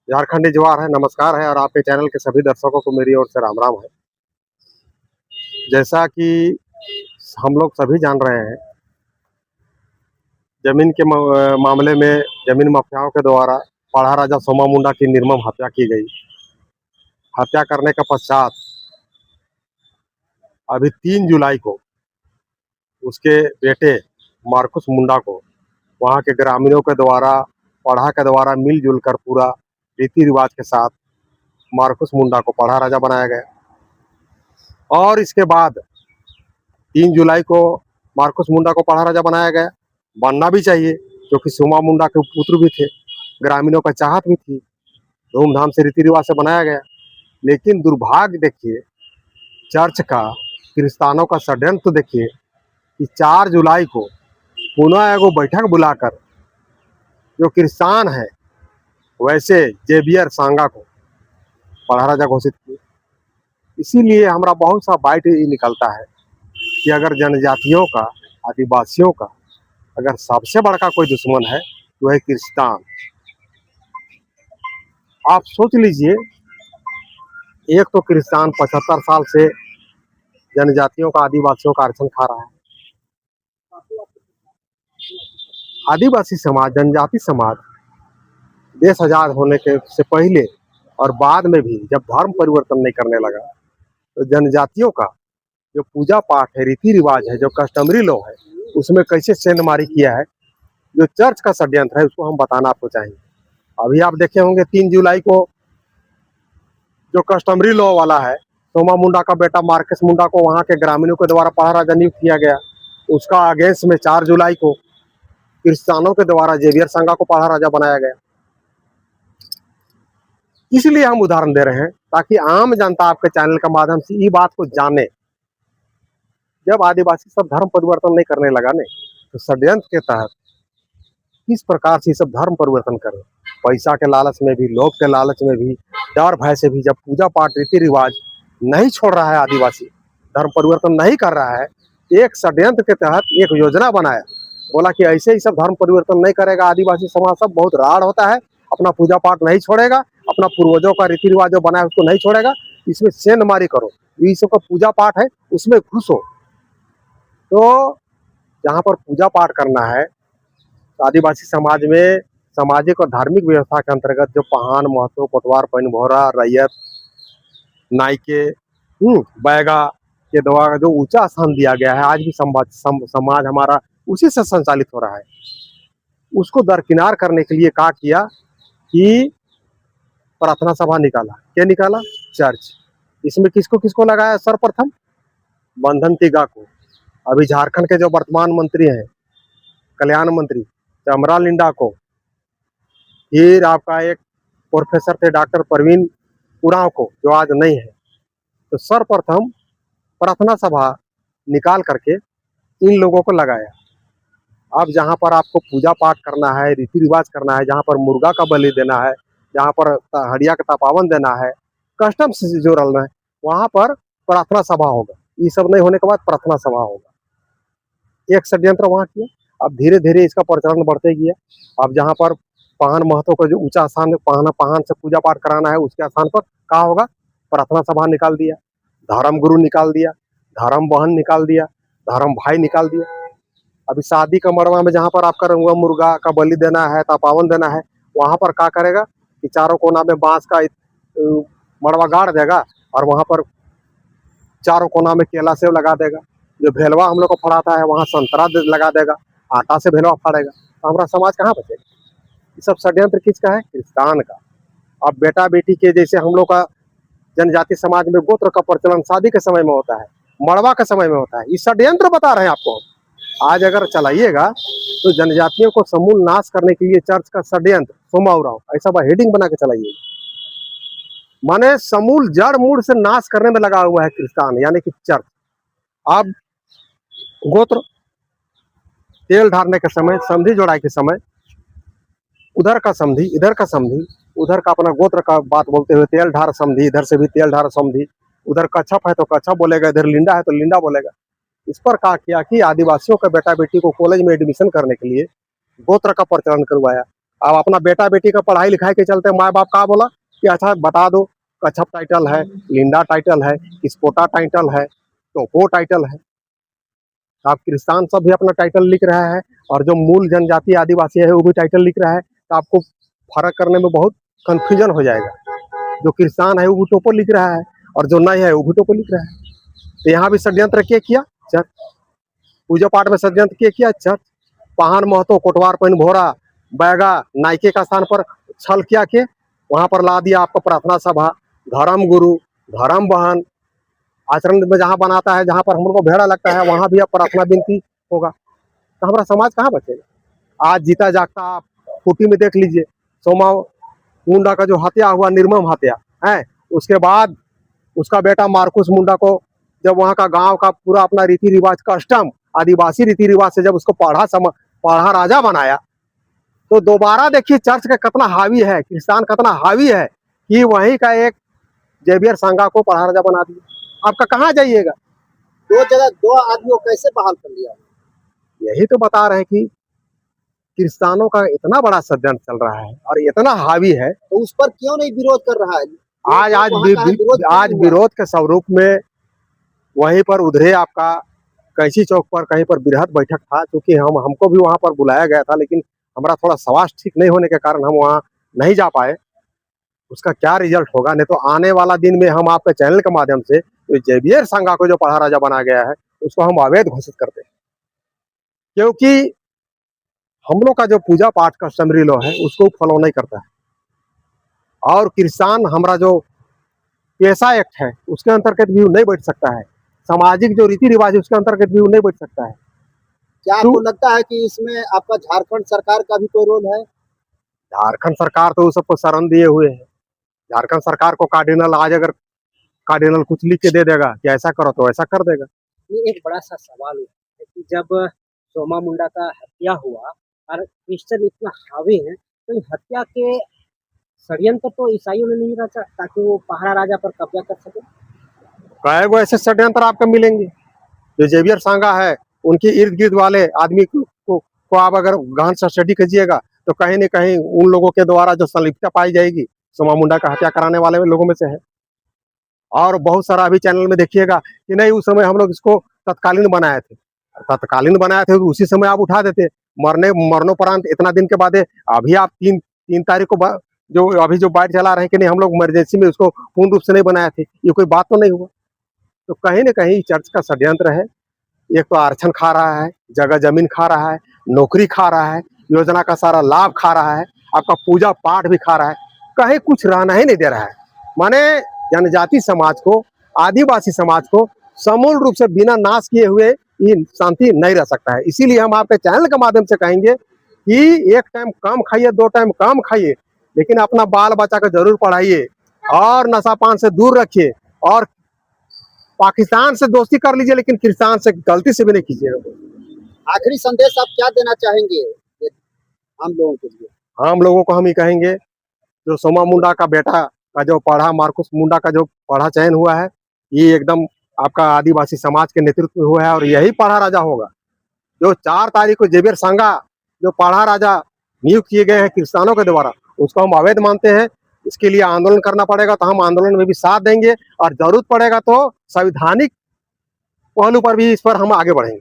झारखंडी जवार है, नमस्कार है और आपके चैनल के सभी दर्शकों को मेरी ओर से राम राम है। जैसा कि हम लोग सभी जान रहे हैं, जमीन के मामले में जमीन माफियाओं के द्वारा पढ़ा राजा सोमा मुंडा की निर्मम हत्या की गई। हत्या करने के पश्चात अभी 3 जुलाई को उसके बेटे मार्कस मुंडा को वहाँ के ग्रामीणों के द्वारा पढ़ा के द्वारा मिलजुल कर पूरा रीति रिवाज के साथ मार्कस मुंडा को पढ़ा राजा बनाया गया। और इसके बाद 3 जुलाई को मार्कस मुंडा को पढ़ा राजा बनाया गया। बनना भी चाहिए क्योंकि सोमा मुंडा के पुत्र भी थे, ग्रामीणों का चाहत भी थी, धूमधाम से रीति रिवाज से बनाया गया। लेकिन दुर्भाग्य देखिए, चर्च का क्रिस्तानों का षड्यंत्र देखिए कि 4 जुलाई को पुनः एगो बैठक बुलाकर जो क्रिस्तान है वैसे जेवियर सांगा को पढ़ा राजा घोषित किए। इसीलिए हमारा बहुत सा बाइट निकलता है कि अगर जनजातियों का, आदिवासियों का अगर सबसे बड़का कोई दुश्मन है तो है क्रिस्तान। आप सोच लीजिए, एक तो क्रिस्तान 75 साल से जनजातियों का, आदिवासियों का आरक्षण खा रहा है। आदिवासी समाज, जनजाति समाज देश आजाद होने के से पहले और बाद में भी जब धर्म परिवर्तन नहीं करने लगा तो जनजातियों का जो पूजा पाठ है, रीति रिवाज है, जो कस्टमरी लॉ है, उसमें कैसे सेंधमारी किया है, जो चर्च का षड्यंत्र है, उसको हम बताना आपको चाहिए। अभी आप देखे होंगे 3 जुलाई को जो कस्टमरी लॉ वाला है, सोमा मुंडा का बेटा मार्कस मुंडा को वहाँ के ग्रामीणों के द्वारा पढ़ा राजा नियुक्त किया गया। उसका अगेंस्ट में 4 जुलाई को क्रिस्तानों के द्वारा जेवियर सांगा को पढ़ा राजा बनाया गया। इसलिए हम उदाहरण दे रहे हैं ताकि आम जनता आपके चैनल के माध्यम से ये बात को जाने। जब आदिवासी सब धर्म परिवर्तन नहीं करने लगा ने तो षड्यंत्र के तहत किस प्रकार से सब धर्म परिवर्तन करें, पैसा के लालच में भी, लोभ के लालच में भी, डर भय से भी, जब पूजा पाठ रीति रिवाज नहीं छोड़ रहा है, आदिवासी धर्म परिवर्तन नहीं कर रहा है, एक षड्यंत्र के तहत एक योजना बनाया, बोला कि ऐसे ही सब धर्म परिवर्तन नहीं करेगा आदिवासी समाज, सब बहुत राड़ होता है, अपना पूजा पाठ नहीं छोड़ेगा, अपना पूर्वजों का रीति रिवाज जो बनाया उसको नहीं छोड़ेगा, इसमें सेंधमारी करो, ये सबका पूजा पाठ है उसमें घुसो। तो जहाँ पर पूजा पाठ करना है तो आदिवासी समाज में सामाजिक और धार्मिक व्यवस्था के अंतर्गत जो पहान, महतो, कोटवार, पैनभोरा, रैयत, नाइके, बैगा के द्वारा जो ऊंचा स्थान दिया गया है, आज भी समाज हमारा उसी से संचालित हो रहा है। उसको दरकिनार करने के लिए क्या किया कि प्रार्थना सभा निकाला। क्या निकाला? चर्च। इसमें किसको किसको लगाया? सर्वप्रथम बंधन तिगा को, अभी झारखंड के जो वर्तमान मंत्री हैं, कल्याण मंत्री चमरा लिंडा को, फिर आपका एक प्रोफेसर थे डॉक्टर परवीन उरांव को जो आज नहीं है। तो सर्वप्रथम प्रार्थना सभा निकाल करके इन लोगों को लगाया। अब जहाँ पर आपको पूजा पाठ करना है, रीति रिवाज करना है, जहाँ पर मुर्गा का बलि देना है, जहाँ पर हड़िया का तपावन देना है, कस्टम से जो रलना है, वहाँ पर प्रार्थना सभा होगा। ये सब नहीं होने के बाद प्रार्थना सभा होगा। एक षड्यंत्र वहाँ किया। अब धीरे धीरे इसका प्रचलन बढ़ते गया। अब जहाँ पर पहान महतो का जो ऊंचा स्थान पहान से पूजा पाठ कराना है, उसके स्थान पर क्या होगा? प्रार्थना सभा निकाल दिया, धर्म गुरु निकाल दिया, धर्म बहन निकाल दिया, धर्म भाई निकाल दिया। अभी शादी का मरवा में जहाँ पर आपका रंगुआ मुर्गा का बलि देना है, तपावन देना है, वहाँ पर क्या करेगा कि चारों कोना में बांस का मड़वा गाड़ देगा और वहाँ पर चारों कोना में केला सेब लगा देगा। जो भेलवा हम लोग को फड़ाता है वहाँ संतरा लगा देगा, आटा से भेलवा फाड़ेगा। तो हमारा समाज कहाँ बचेगा? ये सब षड्यंत्र किसका है? क्रिस्तान का। अब बेटा बेटी के जैसे हम लोग का जनजाति समाज में गोत्र का प्रचलन शादी के समय में होता है, मड़वा के समय में होता है। ये षड्यंत्र बता रहे हैं आपको। आज अगर चलाइएगा तो जनजातियों को समूल नाश करने के लिए चर्च का षड्यंत्र, सोमा उरांव, ऐसा हेडिंग बना के चलाइएगा। माने समूल जड़ मूल से नाश करने में लगा हुआ है क्रिस्तान, यानी कि चर्च। अब गोत्र तेल ढारने के समय, समधी जोड़ाई के समय, उधर का समधी, इधर का समधी, उधर का अपना गोत्र का बात बोलते हुए तेल ढार समधी, इधर से भी तेल ढार समधी, उधर कच्छप है तो कच्छप बोलेगा, इधर लिंडा है तो लिंडा बोलेगा। इस पर क्या किया कि आदिवासियों का बेटा बेटी को कॉलेज में एडमिशन करने के लिए गोत्र का प्रचलन करवाया। अब अपना बेटा बेटी का पढ़ाई लिखाई के चलते माँ बाप का बोला कि अच्छा बता दो, कच्छप टाइटल है, लिंडा टाइटल है, किस्पोटा टाइटल है, टोपो टाइटल है। आप किसान सब भी अपना टाइटल लिख रहा है, और जो मूल जनजाति आदिवासी है वो भी टाइटल लिख रहा है। तो आपको फर्क करने में बहुत कंफ्यूजन हो जाएगा। जो किसान है वो भी टोपो लिख रहा है, और जो नहीं है वो भी टोपो लिख रहा है। तो यहाँ भी षड्यंत्र के किया चर्च, पूजा पाठ में षड्यंत्र के किया चर्च। पाहन महतो कोटवार पेन भोरा बैगा नायके का स्थान पर छल किया के वहां पर ला दिया आपको प्रार्थना सभा, धर्म गुरु, धर्म बहन। आचरण में जहाँ बनाता है, जहाँ पर हम लोग को भेड़ा लगता है, वहां भी अब प्रार्थना विनती होगा। तो हमारा समाज कहाँ बचेगा? आज जीता जागता आप खूटी में देख लीजिए, सोमा मुंडा का जो हत्या हुआ, निर्मम हत्या है, उसके बाद उसका बेटा मार्कुस मुंडा को जब वहां का गांव का पूरा अपना रीति रिवाज, कस्टम, आदिवासी रीति रिवाज से जब उसको पढ़ा राजा बनाया, तो दोबारा देखिए चर्च का कितना हावी है, किसान कितना हावी है कि वहीं का एक जेवियर सांगा को पढ़ा राजा बना दिया। आपका कहाँ जाइएगा? दो जगह दो आदमियों को कैसे बहाल कर लिया? यही तो बता रहे हैं कि किसानों का इतना बड़ा षड्यंत्र चल रहा है और इतना हावी है, तो उस पर क्यों नहीं विरोध कर रहा है? आज विरोध के स्वरूप में वहीं पर उधरे आपका कैंची चौक पर कहीं पर बृहद बैठक था, क्योंकि हमको भी वहां पर बुलाया गया था, लेकिन हमारा थोड़ा स्वास्थ्य ठीक नहीं होने के कारण हम वहां नहीं जा पाए। उसका क्या रिजल्ट होगा, नहीं तो आने वाला दिन में हम आपके चैनल के माध्यम से तो जेवियर सांगा को जो पढ़ा राजा बना गया है उसको हम अवैध घोषित करते हैं। क्योंकि हम लोग का जो पूजा पाठ का समरी लो है उसको फॉलो नहीं करता है, और किसान हमारा जो पेशा एक्ट है उसके अंतर्गत भी नहीं बैठ सकता है, सामाजिक जो रीति रिवाज है उसके अंतर्गत भी नहीं बैठ सकता है। क्या आपको लगता है कि इसमें आपका झारखंड सरकार का भी कोई रोल है? झारखंड सरकार तो सबको शरण दिए हुए है। झारखंड सरकार को कार्डिनल आज अगर कार्डिनल कुछ लिख के दे देगा कि ऐसा करो तो ऐसा कर देगा। ये एक बड़ा सा सवाल है कि जब सोमा मुंडा का हत्या हुआ और क्रिश्चियन इतना हावी है, तो हत्या के षड्यंत्र तो ईसाइयों ने नहीं रचा ताकि वो पहाड़ा राजा पर कब्जा कर सके। कई गो ऐसे षड्यंत्र आपको मिलेंगे। जो जेवियर सांगा है उनके इर्द गिर्द वाले आदमी को आप अगर गहन से स्टडी कीजिएगा तो कहीं न कहीं उन लोगों के द्वारा जो संलिप्तता पाई जाएगी सोमा मुंडा का हत्या कराने वाले लोगों में से है। और बहुत सारा अभी चैनल में देखिएगा कि नहीं उस समय हम लोग इसको तत्कालीन बनाए थे, तो उसी समय आप उठा देते, मरणोपरांत इतना दिन के बाद अभी आप तीन तारीख को जो अभी जो बाइट चला रहे हैं कि नहीं हम लोग इमरजेंसी में उसको पूर्ण रूप से नहीं बनाए थे, ये कोई बात तो नहीं हुआ। तो कहीं न कहीं चर्च का षड्यंत्र है। एक तो आरक्षण खा रहा है, जगह जमीन खा रहा है, नौकरी खा रहा है, योजना का सारा लाभ खा रहा है, आपका पूजा पाठ भी खा रहा है, कहीं कुछ रहना ही नहीं दे रहा है। माने जनजाति समाज को, आदिवासी समाज को समूल रूप से बिना नाश किए हुए ये शांति नहीं रह सकता है। इसीलिए हम आपके चैनल के माध्यम से कहेंगे कि एक टाइम कम खाइए, 2 टाइम कम खाइए, लेकिन अपना बाल बच्चा को जरूर पढ़ाइए और नशा पान से दूर रखिए, और पाकिस्तान से दोस्ती कर लीजिए लेकिन किसान से गलती से भी नहीं कीजिएगा। आखिरी संदेश आप क्या देना चाहेंगे हम लोगों के लिए? हम लोगों को हम ये कहेंगे, जो सोमा मुंडा का बेटा का जो पढ़ा, मार्कुस मुंडा का जो पढ़ा चयन हुआ है, ये एकदम आपका आदिवासी समाज के नेतृत्व में हुआ है और यही पढ़ा राजा होगा। जो 4 तारीख को जेवियर सांगा जो पढ़ा राजा नियुक्त किए गए हैं किसानों के द्वारा, उसको हम अवैध मानते हैं। इसके लिए आंदोलन करना पड़ेगा, तो हम आंदोलन में भी साथ देंगे, और जरूरत पड़ेगा तो संवैधानिक पहलू पर भी इस पर हम आगे बढ़ेंगे।